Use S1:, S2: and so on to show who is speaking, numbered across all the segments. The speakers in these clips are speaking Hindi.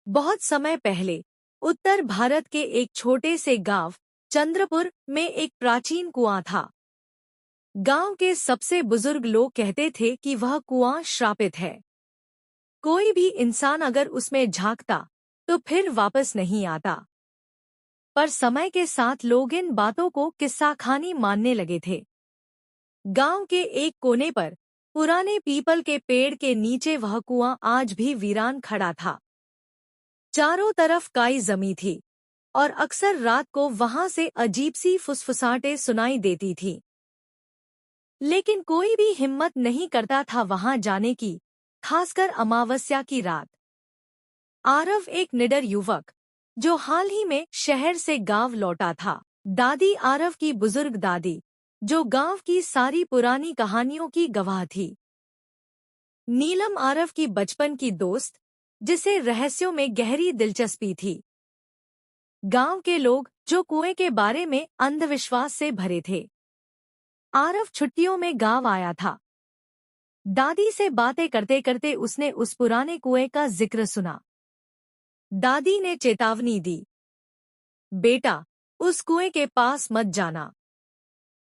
S1: बहुत समय पहले उत्तर भारत के एक छोटे से गांव चंद्रपुर में एक प्राचीन कुआं था। गांव के सबसे बुजुर्ग लोग कहते थे कि वह कुआं श्रापित है। कोई भी इंसान अगर उसमें झांकता तो फिर वापस नहीं आता। पर समय के साथ लोग इन बातों को किस्साखानी मानने लगे थे। गांव के एक कोने पर पुराने पीपल के पेड़ के नीचे वह कुआं आज भी वीरान खड़ा था। चारों तरफ काई जमी थी और अक्सर रात को वहां से अजीब सी फुसफुसाहटें सुनाई देती थी। लेकिन कोई भी हिम्मत नहीं करता था वहां जाने की, खासकर अमावस्या की रात। आरव एक निडर युवक जो हाल ही में शहर से गांव लौटा था। दादी आरव की बुजुर्ग दादी, जो गांव की सारी पुरानी कहानियों की गवाह थी। नीलम आरव की बचपन की दोस्त, जिसे रहस्यों में गहरी दिलचस्पी थी। गांव के लोग जो कुएं के बारे में अंधविश्वास से भरे थे। आरव छुट्टियों में गांव आया था। दादी से बातें करते करते उसने उस पुराने कुएं का जिक्र सुना। दादी ने चेतावनी दी, बेटा, उस कुएं के पास मत जाना।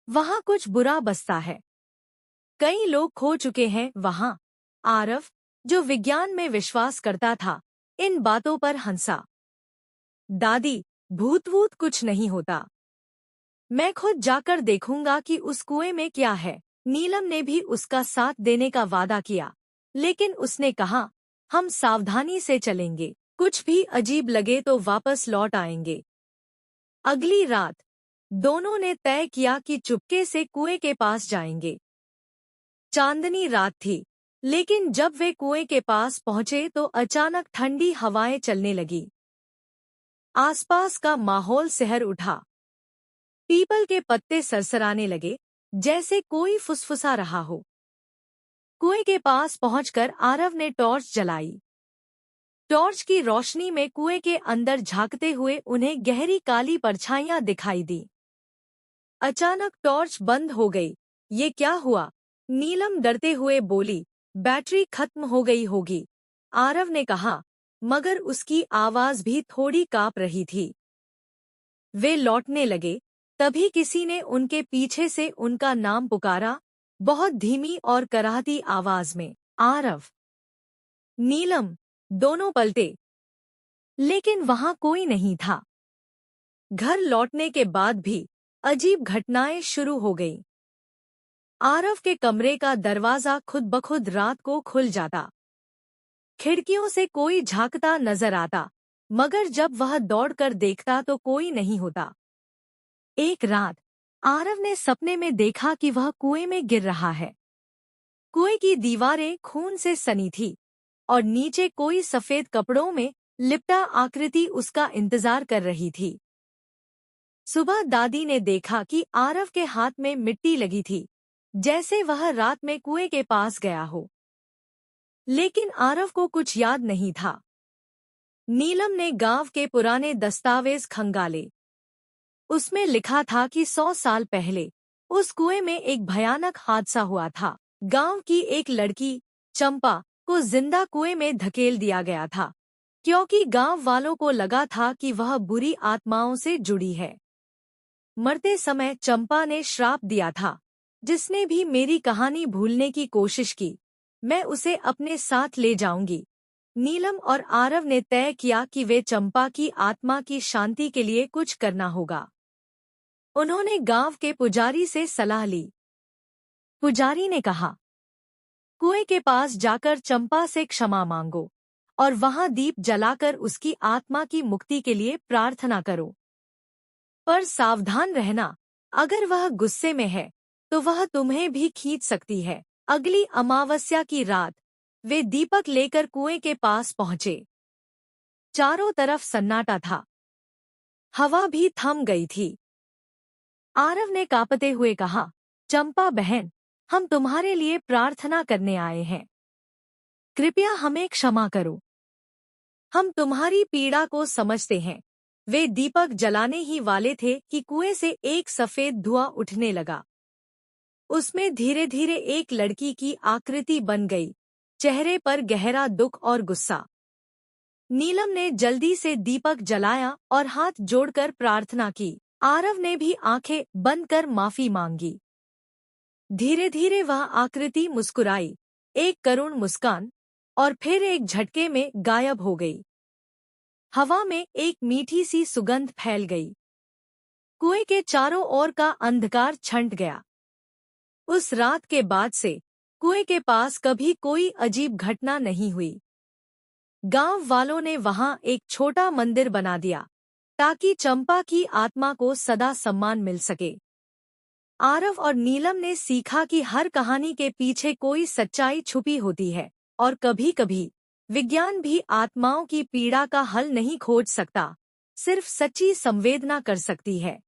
S1: वहां कुछ बुरा बसता है। कई लोग खो चुके हैं वहां। आरव, जो विज्ञान में विश्वास करता था, इन बातों पर हंसा। दादी, भूत वूत कुछ नहीं होता। मैं खुद जाकर देखूंगा कि उस कुएं में क्या है। नीलम ने भी उसका साथ देने का वादा किया, लेकिन उसने कहा, हम सावधानी से चलेंगे। कुछ भी अजीब लगे तो वापस लौट आएंगे। अगली रात दोनों ने तय किया कि चुपके से कुएं के पास जाएंगे। चांदनी रात थी, लेकिन जब वे कुएं के पास पहुंचे तो अचानक ठंडी हवाएं चलने लगी। आसपास का माहौल सिहर उठा। पीपल के पत्ते सरसराने लगे, जैसे कोई फुसफुसा रहा हो। कुएं के पास पहुंचकर आरव ने टॉर्च जलाई। टॉर्च की रोशनी में कुएं के अंदर झांकते हुए उन्हें गहरी काली परछाइयां दिखाई दी। अचानक टॉर्च बंद हो गई। ये क्या हुआ? नीलम डरते हुए बोली, बैटरी खत्म हो गई होगी। आरव ने कहा, मगर उसकी आवाज भी थोड़ी कांप रही थी। वे लौटने लगे, तभी किसी ने उनके पीछे से उनका नाम पुकारा, बहुत धीमी और कराहती आवाज में, आरव। नीलम, दोनों पलटे, लेकिन वहां कोई नहीं था। घर लौटने के बाद भी अजीब घटनाएं शुरू हो गईं। आरव के कमरे का दरवाजा खुद ब खुद रात को खुल जाता। खिड़कियों से कोई झांकता नजर आता, मगर जब वह दौड़कर देखता तो कोई नहीं होता। एक रात आरव ने सपने में देखा कि वह कुएं में गिर रहा है। कुएं की दीवारें खून से सनी थी और नीचे कोई सफेद कपड़ों में लिपटा आकृति उसका इंतजार कर रही थी। सुबह दादी ने देखा कि आरव के हाथ में मिट्टी लगी थी, जैसे वह रात में कुएं के पास गया हो। लेकिन आरव को कुछ याद नहीं था। नीलम ने गांव के पुराने दस्तावेज खंगाले। उसमें लिखा था कि 100 साल पहले उस कुएं में एक भयानक हादसा हुआ था। गांव की एक लड़की, चंपा, को जिंदा कुएं में धकेल दिया गया था, क्योंकि गांव वालों को लगा था कि वह बुरी आत्माओं से जुड़ी है। मरते समय चंपा ने श्राप दिया था, जिसने भी मेरी कहानी भूलने की कोशिश की, मैं उसे अपने साथ ले जाऊंगी। नीलम और आरव ने तय किया कि वे चंपा की आत्मा की शांति के लिए कुछ करना होगा। उन्होंने गांव के पुजारी से सलाह ली। पुजारी ने कहा, कुएं के पास जाकर चंपा से क्षमा मांगो और वहां दीप जलाकर उसकी आत्मा की मुक्ति के लिए प्रार्थना करो। पर सावधान रहना, अगर वह गुस्से में है तो वह तुम्हें भी खींच सकती है। अगली अमावस्या की रात वे दीपक लेकर कुएं के पास पहुंचे। चारों तरफ सन्नाटा था। हवा भी थम गई थी। आरव ने कांपते हुए कहा, चंपा बहन, हम तुम्हारे लिए प्रार्थना करने आए हैं। कृपया हमें क्षमा करो। हम तुम्हारी पीड़ा को समझते हैं। वे दीपक जलाने ही वाले थे कि कुएं से एक सफेद धुआं उठने लगा। उसमें धीरे धीरे एक लड़की की आकृति बन गई, चेहरे पर गहरा दुख और गुस्सा। नीलम ने जल्दी से दीपक जलाया और हाथ जोड़कर प्रार्थना की। आरव ने भी आंखें बंद कर माफी मांगी। धीरे धीरे वह आकृति मुस्कुराई, एक करुण मुस्कान, और फिर एक झटके में गायब हो गई। हवा में एक मीठी सी सुगंध फैल गई। कुएं के चारों ओर का अंधकार छंट गया। उस रात के बाद से कुएं के पास कभी कोई अजीब घटना नहीं हुई। गांव वालों ने वहां एक छोटा मंदिर बना दिया ताकि चंपा की आत्मा को सदा सम्मान मिल सके। आरव और नीलम ने सीखा कि हर कहानी के पीछे कोई सच्चाई छुपी होती है, और कभी-कभी विज्ञान भी आत्माओं की पीड़ा का हल नहीं खोज सकता, सिर्फ सच्ची संवेदना कर सकती है।